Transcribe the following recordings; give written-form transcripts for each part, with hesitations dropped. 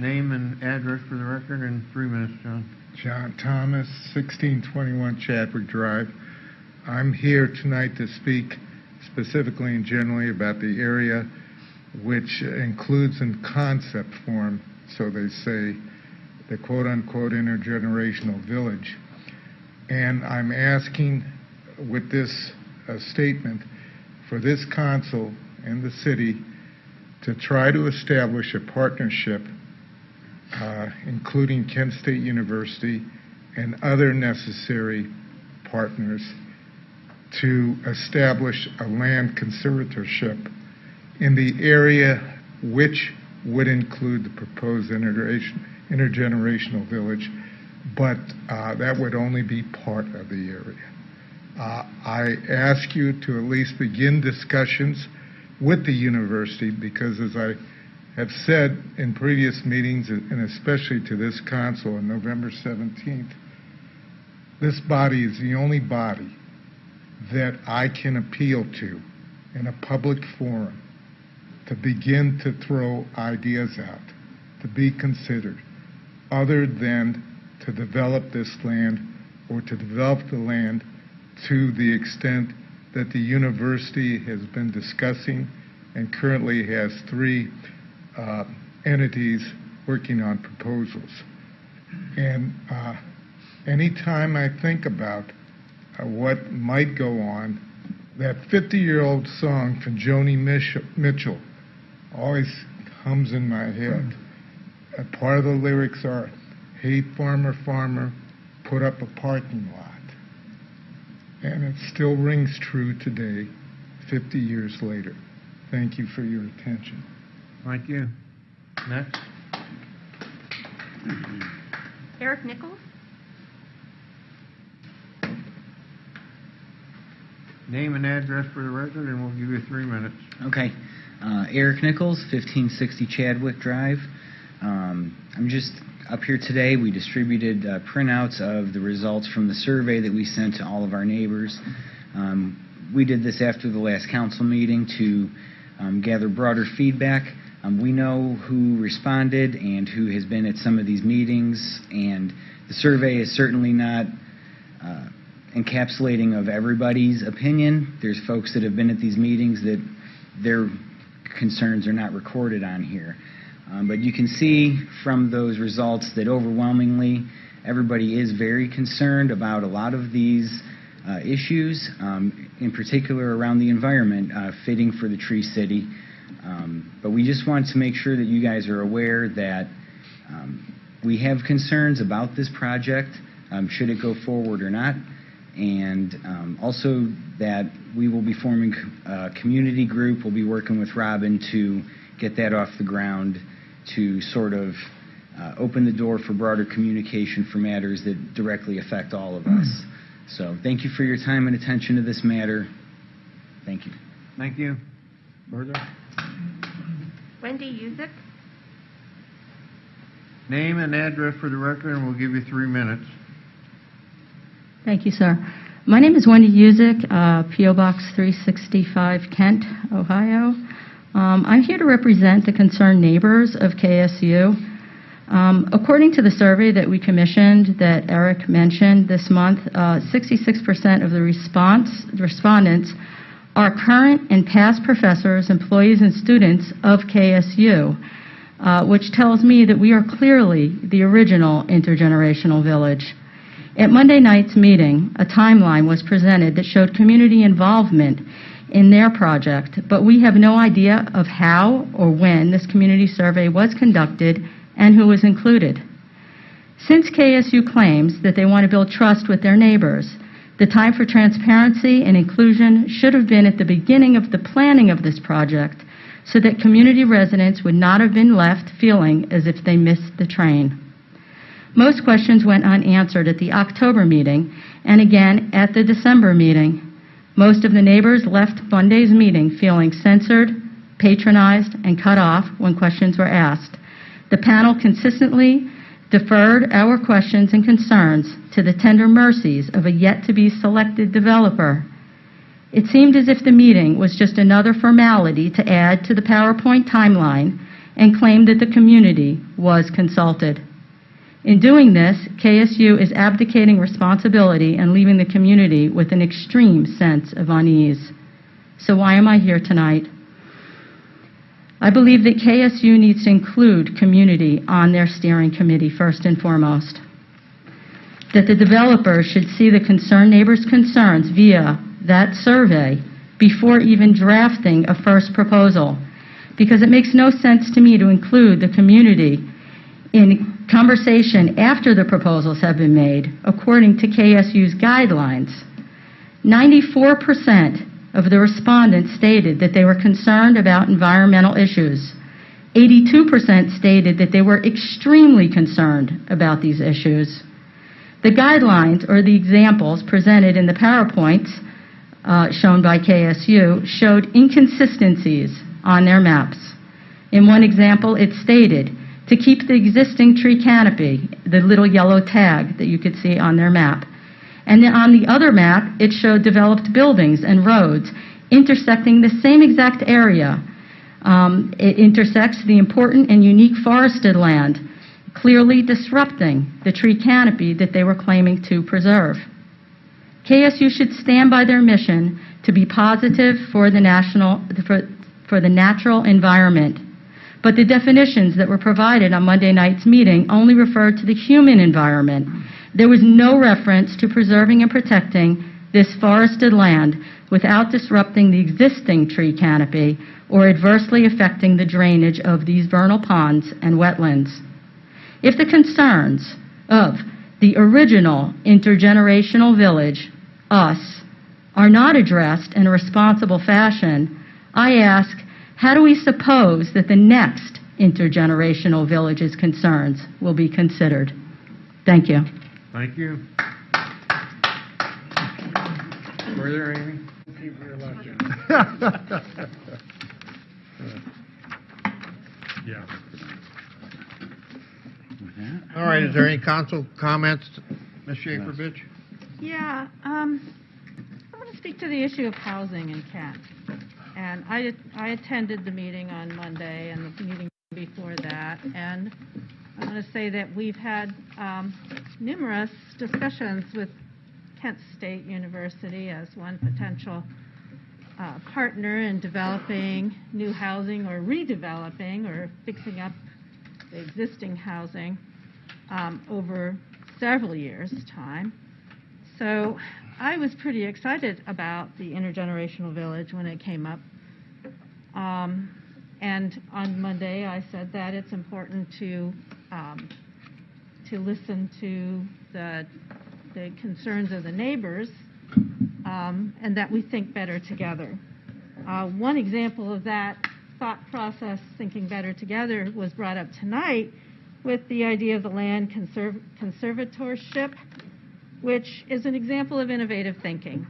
Name and address for the record in 3 minutes, John. John Thomas, 1621 Chadwick Drive. I'm here tonight to speak specifically and generally about the area which includes in concept form, so they say, the quote-unquote intergenerational village. And I'm asking with this statement for this council and the city to try to establish a partnership including Kent State University and other necessary partners to establish a land conservatorship in the area which would include the proposed intergenerational village, but that would only be part of the area. I ask you to at least begin discussions with the university because, as I have said in previous meetings, and especially to this council on November 17th, this body is the only body that I can appeal to in a public forum to begin to throw ideas out, to be considered, other than to develop this land or to develop the land to the extent that the university has been discussing and currently has 3 entities working on proposals. And anytime I think about what might go on, that 50-year-old song from Joni Mitchell always hums in my head. A part of the lyrics are, "Hey, farmer, farmer, put up a parking lot." And it still rings true today, 50 years later. Thank you for your attention. Thank you. Next. Eric Nichols. Name and address for the record, and we'll give you 3 minutes. Okay. Eric Nichols, 1560 Chadwick Drive. I'm just up here today. We distributed printouts of the results from the survey that we sent to all of our neighbors. We did this after the last council meeting to gather broader feedback. We know who responded and who has been at some of these meetings, and the survey is certainly not encapsulating of everybody's opinion. There's folks that have been at these meetings that their concerns are not recorded on here. But you can see from those results that overwhelmingly everybody is very concerned about a lot of these issues, in particular around the environment, fitting for the Tree City. But we just want to make sure that you guys are aware that we have concerns about this project, should it go forward or not, and also that we will be forming a community group. We'll be working with Robin to get that off the ground to sort of open the door for broader communication for matters that directly affect all of us. So thank you for your time and attention to this matter. Thank you. Thank you. Bertha? Wendy Youzik. Name and address for the record, and we'll give you 3 minutes. Thank you, sir. My name is Wendy Youzik, P.O. Box 365, Kent, Ohio. I'm here to represent the concerned neighbors of KSU. According to the survey that we commissioned that Eric mentioned this month, 66% of the respondents are current and past professors, employees, and students of KSU, which tells me that we are clearly the original intergenerational village. At Monday night's meeting, a timeline was presented that showed community involvement in their project, but we have no idea of how or when this community survey was conducted and who was included. Since KSU claims that they want to build trust with their neighbors, the time for transparency and inclusion should have been at the beginning of the planning of this project so that community residents would not have been left feeling as if they missed the train. Most questions went unanswered at the October meeting and again at the December meeting. Most of the neighbors left Monday's meeting feeling censored, patronized, and cut off when questions were asked. The panel consistently deferred our questions and concerns to the tender mercies of a yet-to-be-selected developer. It seemed as if the meeting was just another formality to add to the PowerPoint timeline and claimed that the community was consulted. In doing this, KSU is abdicating responsibility and leaving the community with an extreme sense of unease. So why am I here tonight? I believe that KSU needs to include community on their steering committee first and foremost. That the developers should see the concerned neighbors' concerns via that survey before even drafting a first proposal, because it makes no sense to me to include the community in conversation after the proposals have been made, according to KSU's guidelines. 94% of the respondents stated that they were concerned about environmental issues. 82% stated that they were extremely concerned about these issues. The guidelines, or the examples presented in the PowerPoints shown by KSU, showed inconsistencies on their maps. In one example, it stated to keep the existing tree canopy, the little yellow tag that you could see on their map. And then on the other map, it showed developed buildings and roads intersecting the same exact area. It intersects the important and unique forested land, clearly disrupting the tree canopy that they were claiming to preserve. KSU should stand by their mission to be positive for the natural environment. But the definitions that were provided on Monday night's meeting only referred to the human environment. There was no reference to preserving and protecting this forested land without disrupting the existing tree canopy or adversely affecting the drainage of these vernal ponds and wetlands. If the concerns of the original intergenerational village, us, are not addressed in a responsible fashion, I ask, how do we suppose that the next intergenerational village's concerns will be considered? Thank you. Thank you. Further, Amy? Yeah. All right, is there any council comments, Ms. Schaefer-Bitch? Yeah, I want to speak to the issue of housing in Kent. And I attended the meeting on Monday and the meeting before that, and I want to say that we've had numerous discussions with Kent State University as one potential partner in developing new housing or redeveloping or fixing up the existing housing over several years' time. So I was pretty excited about the Intergenerational Village when it came up. And on Monday, I said that it's important to listen to the concerns of the neighbors and that we think better together. One example of that thought process, thinking better together, was brought up tonight with the idea of the land conservatorship, which is an example of innovative thinking,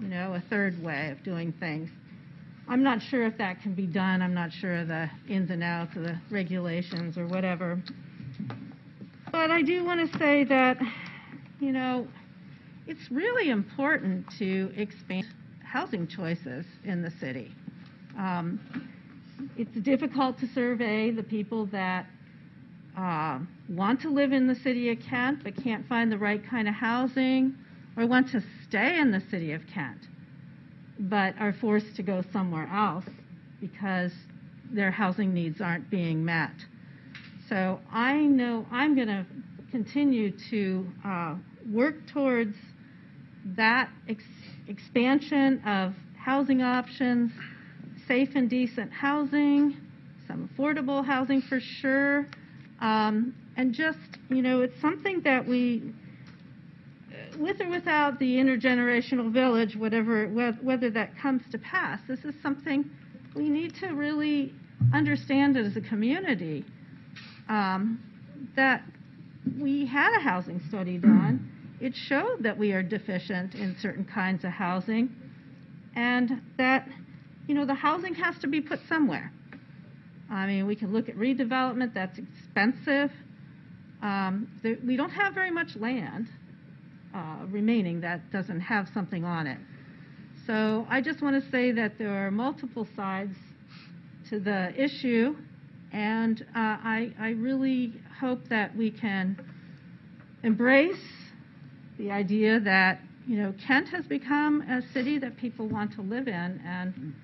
you know, a third way of doing things. I'm not sure if that can be done. I'm not sure of the ins and outs of the regulations or whatever. But I do want to say that, you know, it's really important to expand housing choices in the city. It's difficult to survey the people that want to live in the city of Kent but can't find the right kind of housing, or want to stay in the city of Kent but are forced to go somewhere else because their housing needs aren't being met. So I know I'm going to continue to work towards that expansion of housing options, safe and decent housing, some affordable housing for sure, and just, you know, it's something that we, with or without the intergenerational village, whether that comes to pass, this is something we need to really understand as a community, that we had a housing study done. It showed that we are deficient in certain kinds of housing, and that, you know, the housing has to be put somewhere. I mean, we can look at redevelopment. That's expensive. We don't have very much land remaining that doesn't have something on it. So I just want to say that there are multiple sides to the issue, And I really hope that we can embrace the idea that, Kent has become a city that people want to live in, and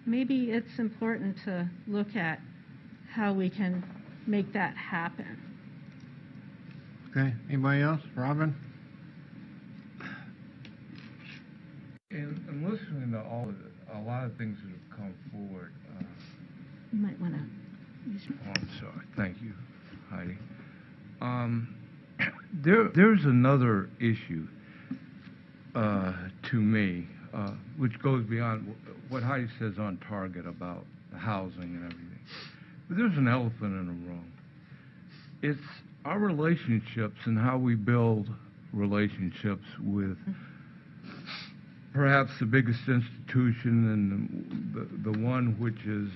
maybe it's important to look at how we can make that happen. Okay, anybody else? Robin? And listening to a lot of things that have come forward, You might want to use your... oh, I'm sorry. Thank you, Heidi. There's another issue to me, which goes beyond what Heidi says on target about the housing and everything. But there's an elephant in the room. It's our relationships and how we build relationships with perhaps the biggest institution and the one which is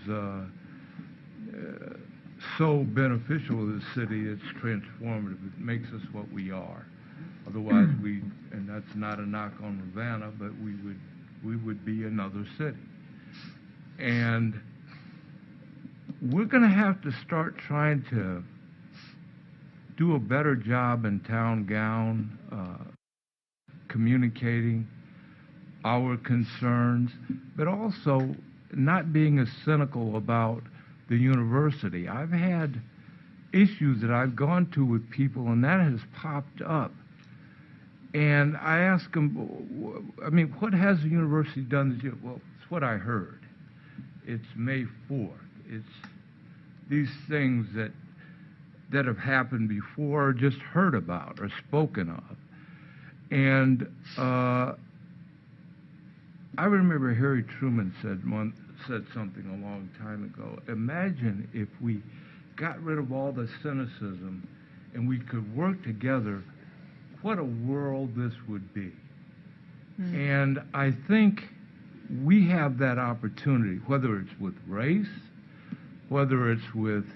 so beneficial to the city. It's transformative. It makes us what we are. Otherwise, and that's not a knock on Ravenna, but we would be another city. And we're going to have to start trying to do a better job in town gown, communicating our concerns, but also not being as cynical about the university. I've had issues that I've gone to with people, and that has popped up. And I ask them, I mean, what has the university done this year? Well, it's what I heard. It's May 4th. It's these things that have happened before or just heard about or spoken of. And I remember Harry Truman said something a long time ago. Imagine if we got rid of all the cynicism and we could work together, what a world this would be. And I think we have that opportunity, whether it's with race, whether it's with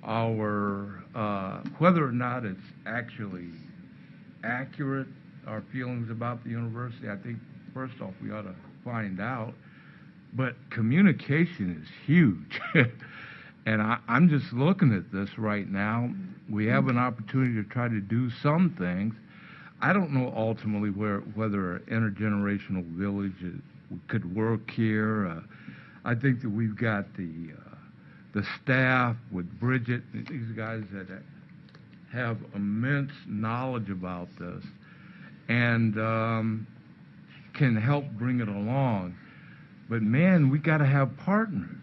our, whether or not it's actually accurate, our feelings about the university. I think, first off, we ought to find out. But communication is huge. And I'm just looking at this right now. We have an opportunity to try to do some things. I don't know ultimately whether an intergenerational village could work here. I think that we've got the staff with Bridget, these guys that have immense knowledge about this and can help bring it along. But man, we got to have partners.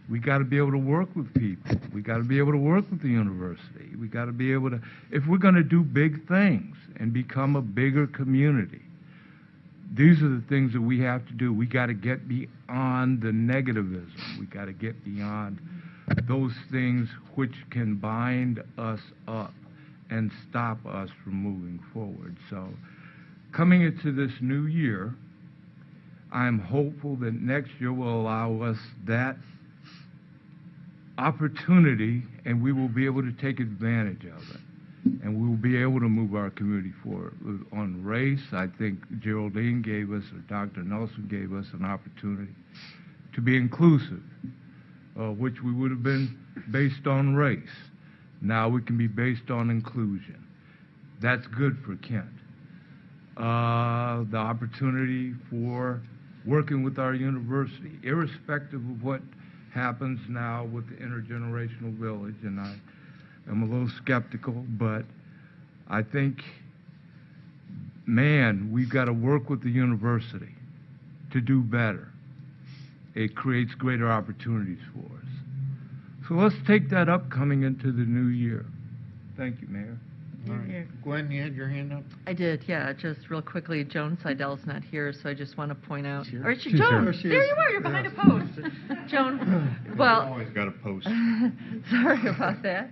We got to be able to work with people. We got to be able to work with the university. We got to be able to, if we're going to do big things and become a bigger community, these are the things that we have to do. We got to get beyond the negativism. We got to get beyond those things which can bind us up and stop us from moving forward. So coming into this new year, I'm hopeful that next year will allow us that opportunity, and we will be able to take advantage of it. And we will be able to move our community forward. On race, I think Geraldine gave us, or Dr. Nelson gave us an opportunity to be inclusive, which we would have been based on race. Now we can be based on inclusion. That's good for Kent. The opportunity for working with our university, irrespective of what happens now with the Intergenerational Village, and I am a little skeptical, but I think, man, we've got to work with the university to do better. It creates greater opportunities for us. So let's take that up coming into the new year. Thank you, Mayor. All right. Gwen, you had your hand up? I did, yeah. Just real quickly, Joan Seidel's not here, so I just want to point out. She's here. Or She's Joan, here. She there is. you are. You're behind a post. Joan, well, Always got a post. sorry about that.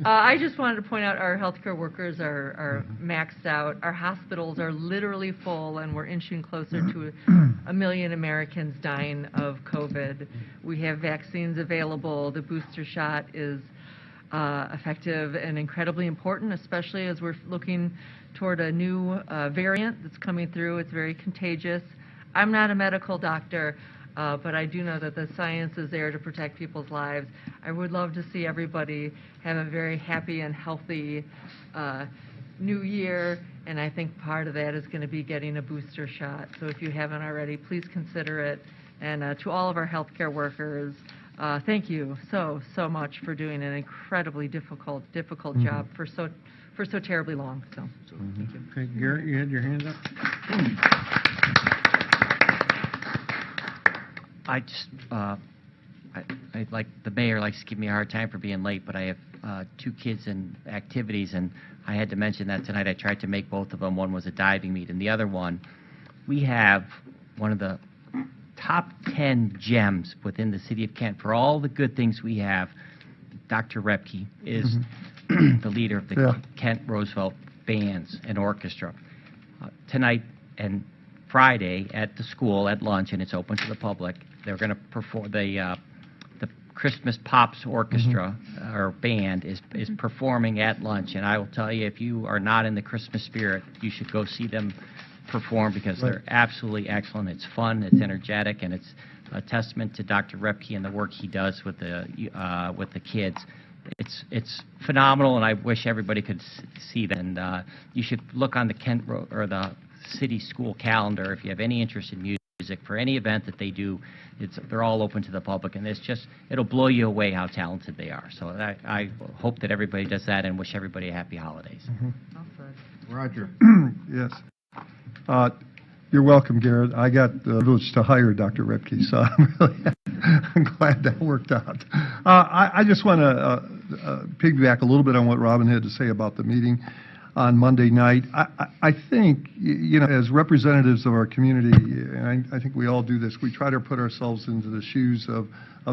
I just wanted to point out our healthcare workers are maxed out. Our hospitals are literally full, and we're inching closer to 1 million Americans dying of COVID. We have vaccines available. The booster shot is effective and incredibly important, especially as we're looking toward a new variant that's coming through. It's very contagious. I'm not a medical doctor. but I do know that the science is there to protect people's lives. I would love to see everybody have a very happy and healthy new year, and I think part of that is going to be getting a booster shot. So if you haven't already, please consider it. And to all of our healthcare workers, thank you so much for doing an incredibly difficult job for so terribly long. So thank you. Okay, Garrett, you had your hand up? I just, I like the mayor likes to give me a hard time for being late, but I have 2 kids in activities, and I had to mention that tonight. I tried to make both of them. One was a diving meet, and the other one, we have one of the top 10 gems within the city of Kent for all the good things we have. Dr. Repke is the leader of the Kent Roosevelt Bands and Orchestra. Tonight and Friday at the school at lunch, and it's open to the public, they're going to perform the Christmas Pops Orchestra or band is performing at lunch, and I will tell you, if you are not in the Christmas spirit, you should go see them perform because they're absolutely excellent. It's fun, it's energetic, and it's a testament to Dr. Repke and the work he does with the kids. It's phenomenal, and I wish everybody could see that. And you should look on the Kent or the city school calendar if you have any interest in music for any event that they do. They're all open to the public, and it'll blow you away how talented they are. So I hope that everybody does that, and wish everybody a happy holidays. Roger. Yes. You're welcome, Garrett. I got the village to hire Dr. Repke, so I'm glad that worked out. I just want to piggyback a little bit on what Robin had to say about the meeting on Monday night. I think, as representatives of our community, and I think we all do this, we try to put ourselves into the shoes of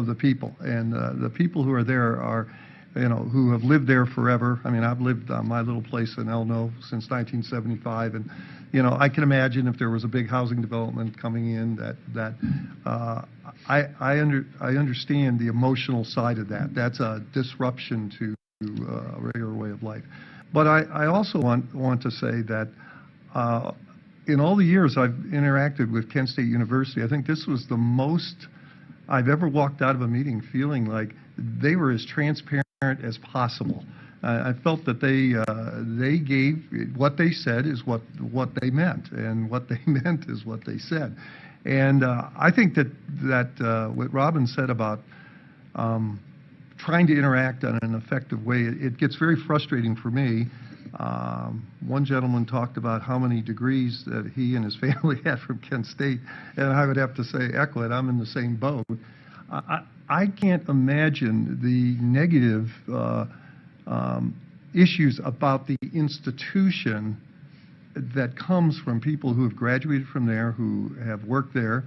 the people. And the people who are there are, who have lived there forever. I mean, I've lived on my little place in Elno since 1975, and I can imagine if there was a big housing development coming in that I understand the emotional side of that. That's a disruption to a regular way of life. But I also want to say that in all the years I've interacted with Kent State University, I think this was the most I've ever walked out of a meeting feeling like they were as transparent as possible. I felt that they gave what they said is what they meant, and what they meant is what they said. And I think that what Robin said about trying to interact in an effective way, it gets very frustrating for me. One gentleman talked about how many degrees that he and his family had from Kent State, and I would have to say, echo it, I'm in the same boat. I can't imagine the negative issues about the institution that comes from people who have graduated from there, who have worked there,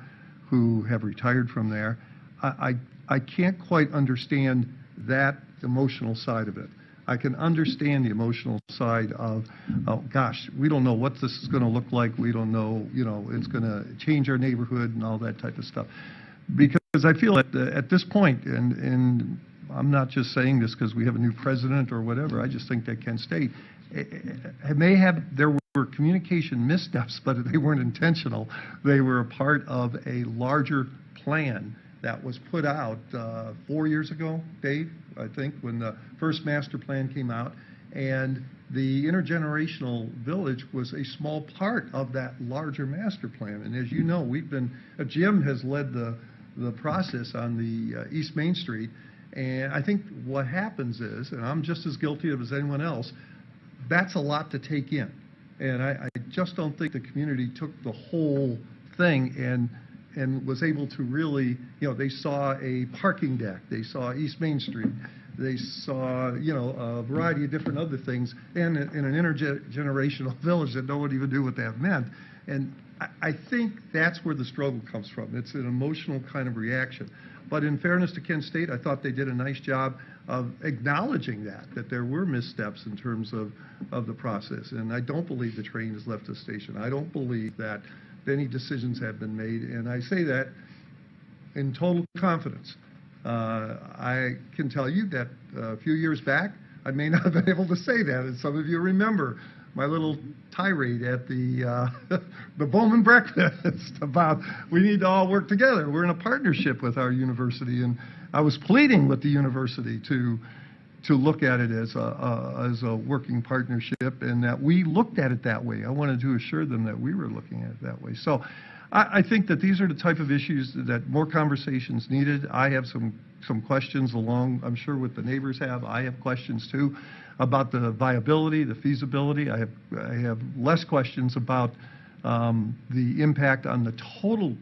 who have retired from there. I can't quite understand that emotional side of it. I can understand the emotional side of, oh gosh, we don't know what this is going to look like. We don't know, it's going to change our neighborhood and all that type of stuff. Because I feel at this point, and I'm not just saying this because we have a new president or whatever, I just think that Kent State there were communication missteps, but they weren't intentional. They were a part of a larger plan that was put out 4 years ago, Dave, I think, when the first master plan came out. And the Intergenerational Village was a small part of that larger master plan. And as you know, Jim has led the process on the East Main Street. And I think what happens is, and I'm just as guilty of it as anyone else, that's a lot to take in. And I just don't think the community took the whole thing and was able to really, they saw a parking deck, they saw East Main Street, they saw, a variety of different other things, and in an intergenerational village that no one even knew what that meant. And I think that's where the struggle comes from. It's an emotional kind of reaction. But in fairness to Kent State, I thought they did a nice job of acknowledging that there were missteps in terms of the process. And I don't believe the train has left the station. I don't believe that any decisions have been made, and I say that in total confidence. I can tell you that a few years back, I may not have been able to say that, and some of you remember my little tirade at the the Bowman breakfast about we need to all work together. We're in a partnership with our university, and I was pleading with the university to look at it as a working partnership, and that we looked at it that way. I wanted to assure them that we were looking at it that way. So I think that these are the type of issues that more conversations needed. I have some questions along, I'm sure what the neighbors have. I have questions too about the viability, the feasibility. I have less questions about the impact on the total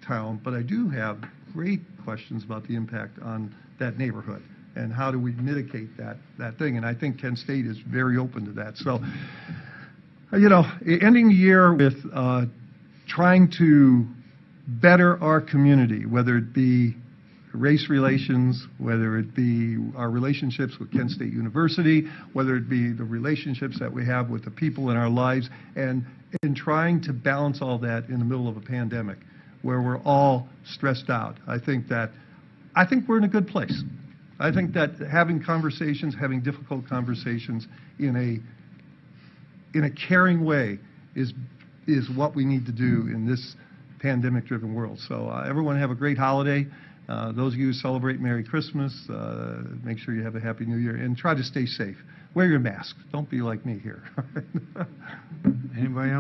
town, but I do have great questions about the impact on that neighborhood and how do we mitigate that thing. And I think Kent State is very open to that. So, you know, ending the year with trying to better our community, whether it be race relations, whether it be our relationships with Kent State University, whether it be the relationships that we have with the people in our lives, and in trying to balance all that in the middle of a pandemic where we're all stressed out. I think we're in a good place. I think that having conversations, having difficult conversations in a caring way is what we need to do in this pandemic-driven world. So everyone have a great holiday. Those of you who celebrate, Merry Christmas. Make sure you have a Happy New Year, and try to stay safe. Wear your mask. Don't be like me here. Anybody else?